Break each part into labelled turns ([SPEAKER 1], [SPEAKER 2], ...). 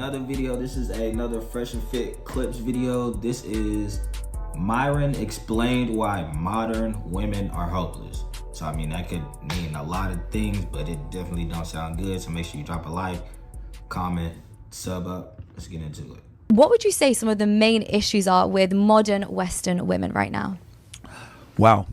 [SPEAKER 1] another video. This is another Fresh and Fit Clips video. This is Myron explained why modern women are hopeless. So I mean, that could mean a lot of things, but it definitely don't sound good. So make sure you drop a like, comment, sub up. Let's get into it.
[SPEAKER 2] What would you say some of the main issues are with modern Western women right now?
[SPEAKER 3] Wow.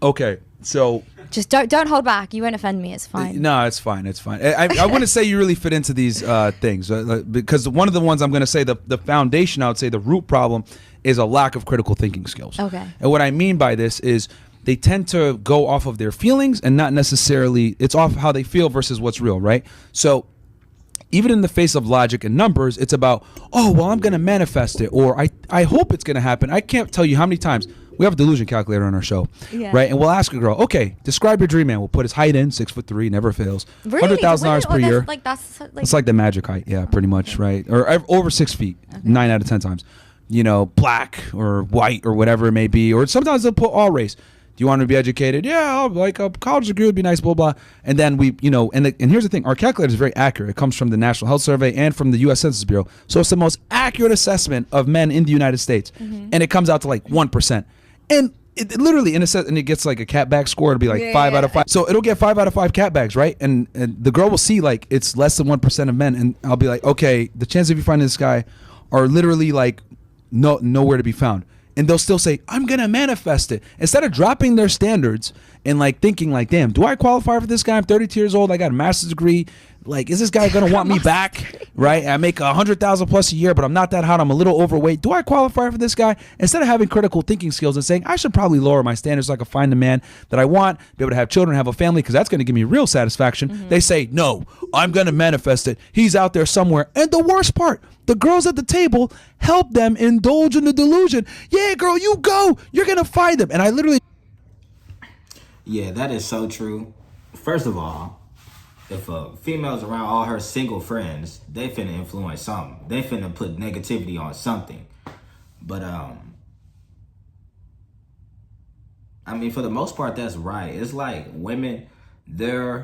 [SPEAKER 3] Okay, so
[SPEAKER 2] just don't hold back. You won't offend me. It's fine.
[SPEAKER 3] No, it's fine. It's fine. I wouldn't say you really fit into these things because one of the ones I'm going to say the foundation, I would say the root problem is a lack of critical thinking skills.
[SPEAKER 2] Okay.
[SPEAKER 3] And what I mean by this is they tend to go off of their feelings and not necessarily it's off how they feel versus what's real, right? So even in the face of logic and numbers, it's about, oh, well, I'm going to manifest it, or I hope it's going to happen. I can't tell you how many times. We have a delusion calculator on our show, right? And we'll ask a girl, okay, describe your dream man. We'll put his height in, 6'3", never fails.
[SPEAKER 2] Really?
[SPEAKER 3] $100,000 per year.
[SPEAKER 2] It's
[SPEAKER 3] like the magic height, yeah, pretty much, right? Or over 6 feet, 9 out of 10 times. You know, black or white or whatever it may be. Or sometimes they'll put all race. Do you want to be educated? Yeah, like a college degree would be nice, blah, blah. And then we, you know, and here's the thing. Our calculator is very accurate. It comes from the National Health Survey and from the U.S. Census Bureau. So it's the most accurate assessment of men in the United States. And it comes out to like 1%. And it literally, in a sense, and it gets like a cat bag score. It'll be like 5 out of 5. So it'll get 5 out of 5 cat bags, right? And the girl will see like it's less than 1% of men. And I'll be like, okay, the chances of you finding this guy are literally like nowhere to be found. And they'll still say, I'm going to manifest it. Instead of dropping their standards and like thinking like, damn, do I qualify for this guy? I'm 32 years old. I got a master's degree. Like, is this guy going to want me back? Right? I make $100,000 plus a year, but I'm not that hot. I'm a little overweight. Do I qualify for this guy? Instead of having critical thinking skills and saying, I should probably lower my standards so I can find the man that I want, be able to have children, have a family, because that's going to give me real satisfaction. They say, no, I'm going to manifest it. He's out there somewhere. And the worst part, the girls at the table help them indulge in the delusion. Yeah, girl, you go. You're going to find him. And I literally...
[SPEAKER 1] Yeah, that is so true. First of all, if a female's around all her single friends, they finna influence something. They finna put negativity on something. But, I mean, for the most part, that's right. It's like women, they'll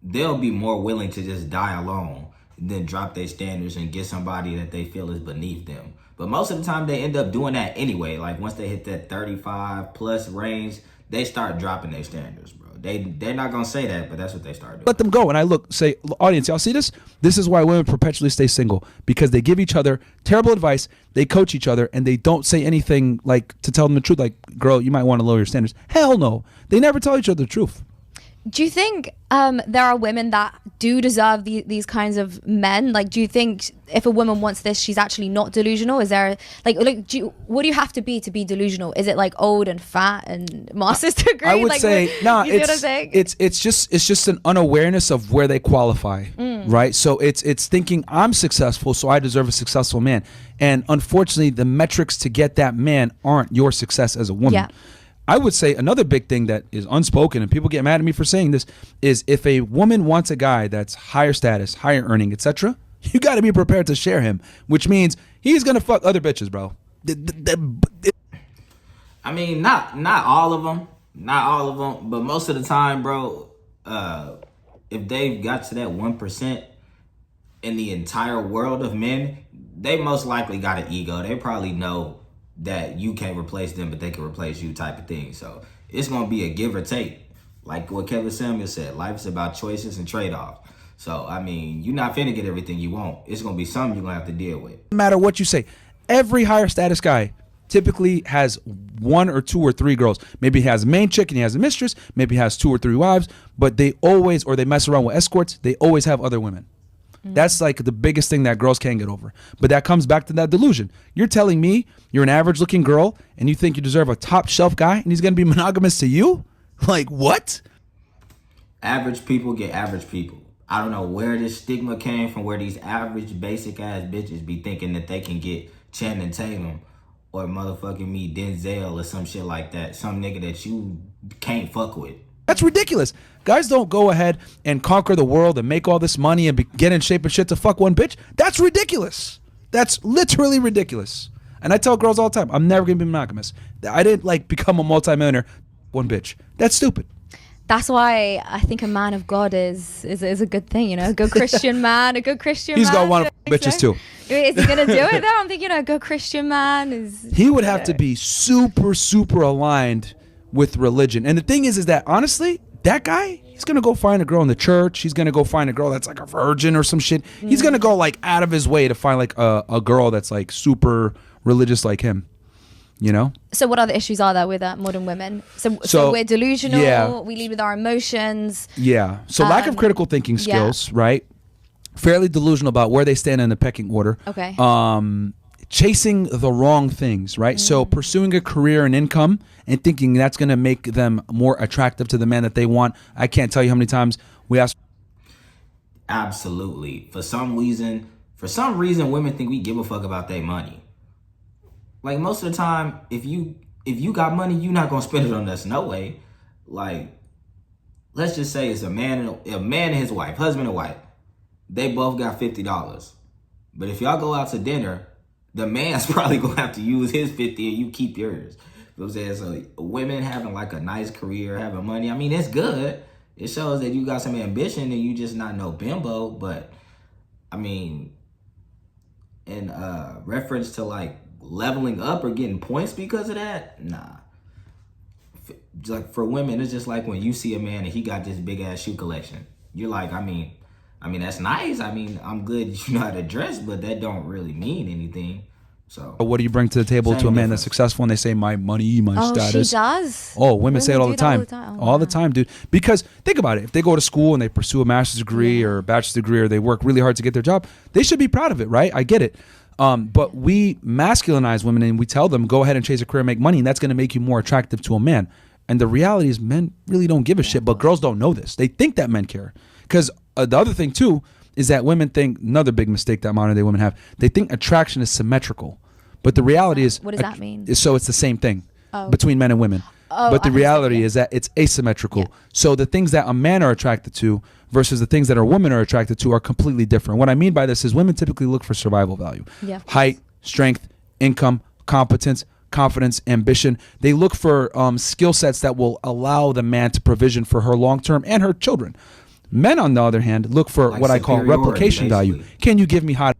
[SPEAKER 1] be more willing to just die alone than drop their standards and get somebody that they feel is beneath them. But most of the time, they end up doing that anyway. Like, once they hit that 35 plus range, they start dropping their standards, bro. They're not gonna say that, but that's what they start doing.
[SPEAKER 3] Let them go. And I look, say, audience, y'all see this? This is why women perpetually stay single, because they give each other terrible advice, they coach each other, and they don't say anything like to tell them the truth, like, girl, you might want to lower your standards. Hell no. They never tell each other the truth.
[SPEAKER 2] Do you think there are women that do deserve these kinds of men? Like, do you think if a woman wants this, she's actually not delusional? Is there what do you have to be delusional? Is it like old and fat and master's degree?
[SPEAKER 3] I would
[SPEAKER 2] like,
[SPEAKER 3] say no.
[SPEAKER 2] You see what I'm saying?
[SPEAKER 3] It's just an unawareness of where they qualify, right? So it's thinking I'm successful, so I deserve a successful man. And unfortunately, the metrics to get that man aren't your success as a woman.
[SPEAKER 2] Yeah.
[SPEAKER 3] I would say another big thing that is unspoken, and people get mad at me for saying this, is if a woman wants a guy that's higher status, higher earning, etc., you got to be prepared to share him, which means he's gonna fuck other bitches, bro.
[SPEAKER 1] I mean, not all of them, but most of the time, bro. If they've got to that 1% in the entire world of men, they most likely got an ego. They probably know that you can't replace them, but they can replace you type of thing. So it's going to be a give or take. Like what Kevin Samuel said, life is about choices and trade-offs. So, I mean, you're not finna get everything you want. It's going to be something you're going to have to deal with.
[SPEAKER 3] No matter what you say, every higher status guy typically has 1 or 2 or 3 girls. Maybe he has a main chick and he has a mistress. Maybe he has 2 or 3 wives. But they always, or they mess around with escorts, they always have other women. That's like the biggest thing that girls can't get over. But that comes back to that delusion. You're telling me you're an average looking girl and you think you deserve a top shelf guy and he's going to be monogamous to you? Like, what?
[SPEAKER 1] Average people get average people. I don't know where this stigma came from, where these average basic ass bitches be thinking that they can get Channing Tatum or motherfucking me Denzel or some shit like that. Some nigga that you can't fuck with.
[SPEAKER 3] That's ridiculous. Guys don't go ahead and conquer the world and make all this money and get in shape and shit to fuck one bitch. That's ridiculous. That's literally ridiculous. And I tell girls all the time, I'm never going to be monogamous. I didn't like become a multimillionaire one bitch. That's stupid.
[SPEAKER 2] That's why I think a man of God is a good thing, you know, a good Christian man, a good Christian man.
[SPEAKER 3] He's got one of bitches too.
[SPEAKER 2] Is he gonna do it though? I'm thinking a good Christian man is.
[SPEAKER 3] He would have to be super, super aligned with religion. And the thing is that honestly, that guy, he's gonna go find a girl in the church. He's gonna go find a girl that's like a virgin or some shit. He's gonna go like out of his way to find like a girl that's like super religious like him. You know?
[SPEAKER 2] So what other issues are there with modern women? So we're delusional.
[SPEAKER 3] Yeah.
[SPEAKER 2] We lead with our emotions.
[SPEAKER 3] Yeah. So lack of critical thinking skills, right? Fairly delusional about where they stand in the pecking order.
[SPEAKER 2] Okay.
[SPEAKER 3] Chasing the wrong things, right? So pursuing a career and income and thinking that's going to make them more attractive to the man that they want. I can't tell you how many times we ask.
[SPEAKER 1] Absolutely. For some reason, women think we give a fuck about their money. Like most of the time, if you got money, you're not gonna spend it on us. No way. Like, let's just say it's a man and his wife, husband and wife. They both got $50. But if y'all go out to dinner, the man's probably gonna have to use his 50 and you keep yours. You know what I'm saying? So women having like a nice career, having money, I mean, it's good. It shows that you got some ambition and you just not no bimbo. But I mean, in reference to like leveling up or getting points because of that, nah. Like for women, it's just like when you see a man and he got this big ass shoe collection. You're like, I mean, that's nice. I mean, I'm good. You know how to dress, but that don't really mean anything. So,
[SPEAKER 3] What do you bring to the table to a man that's successful? And they say, my money, my status.
[SPEAKER 2] She does.
[SPEAKER 3] Oh, women say it all the time. All the time, dude. Because think about it. If they go to school and they pursue a master's degree or a bachelor's degree, or they work really hard to get their job, they should be proud of it, right? I get it. But we masculinize women and we tell them, go ahead and chase a career and make money, and that's going to make you more attractive to a man. And the reality is men really don't give a shit, but girls don't know this. They think that men care. Because the other thing too is that women think, another big mistake that modern day women have, they think attraction is symmetrical. But the reality is,
[SPEAKER 2] what does that mean?
[SPEAKER 3] So it's the same thing between men and women. But the reality is that it's asymmetrical. Yeah. So the things that a man are attracted to versus the things that a woman are attracted to are completely different. What I mean by this is women typically look for survival value.
[SPEAKER 2] Yeah.
[SPEAKER 3] Height, strength, income, competence, confidence, ambition. They look for skill sets that will allow the man to provision for her long-term and her children. Men, on the other hand, look for like what I call replication value. Can you give me hot?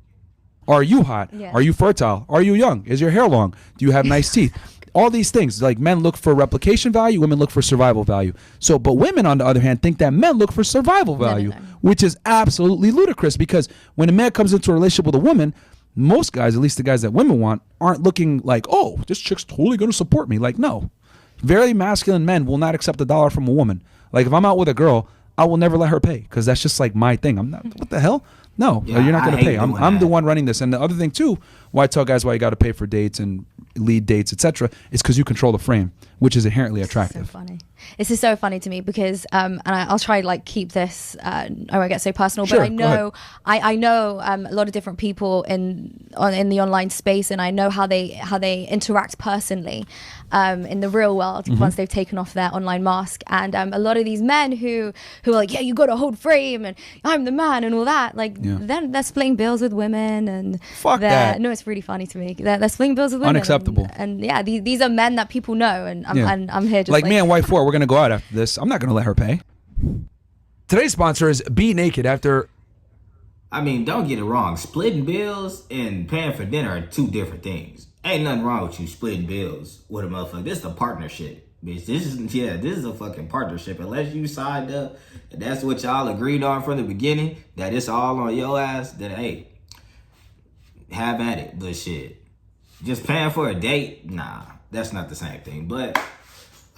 [SPEAKER 3] Are you hot? Yeah. Are you fertile? Are you young? Is your hair long? Do you have nice teeth? All these things, like men look for replication value, women look for survival value. So, but women, on the other hand, think that men look for survival value, which is absolutely ludicrous, because when a man comes into a relationship with a woman, most guys, at least the guys that women want, aren't looking like, oh, this chick's totally going to support me. Like, no. Very masculine men will not accept $1 from a woman. Like, if I'm out with a girl, I will never let her pay, because that's just like my thing. I'm not, what the hell? No, you're not going to pay. I'm the one running this. And the other thing too, why I tell guys why you got to pay for dates and lead dates, etc., is because you control the frame, which is inherently attractive.
[SPEAKER 2] So funny. This is so funny to me because, and I'll try to like keep this. I won't get so personal,
[SPEAKER 3] sure,
[SPEAKER 2] but I know a lot of different people in the online space, and I know how they interact personally in the real world once they've taken off their online mask. And a lot of these men who are like, yeah, you got to hold frame, and I'm the man, and all that. Like, then they're splitting bills with women, and
[SPEAKER 3] fuck that.
[SPEAKER 2] No, it's really funny to me. They're splitting bills with women.
[SPEAKER 3] Unacceptable.
[SPEAKER 2] And yeah, these are men that people know, and I'm here just
[SPEAKER 3] like me and wife 4. We're gonna go out after this. I'm not gonna let her pay. Today's sponsor is Be Naked. After,
[SPEAKER 1] I mean, don't get it wrong. Splitting bills and paying for dinner are two different things. Ain't nothing wrong with you splitting bills with a motherfucker. This is a partnership, bitch. This is a fucking partnership. Unless you signed up and that's what y'all agreed on from the beginning, that it's all on your ass, then hey, have at it. But shit, just paying for a date, nah, that's not the same thing. But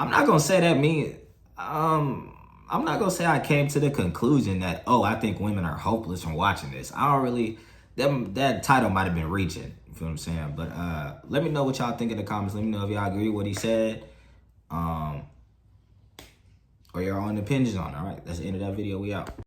[SPEAKER 1] I'm not gonna say that mean. I'm not gonna say I came to the conclusion that, oh, I think women are hopeless from watching this. I don't really. That title might have been reaching. You feel what I'm saying? But let me know what y'all think in the comments. Let me know if y'all agree with what he said, or your own opinions on it. All right, that's the end of that video. We out.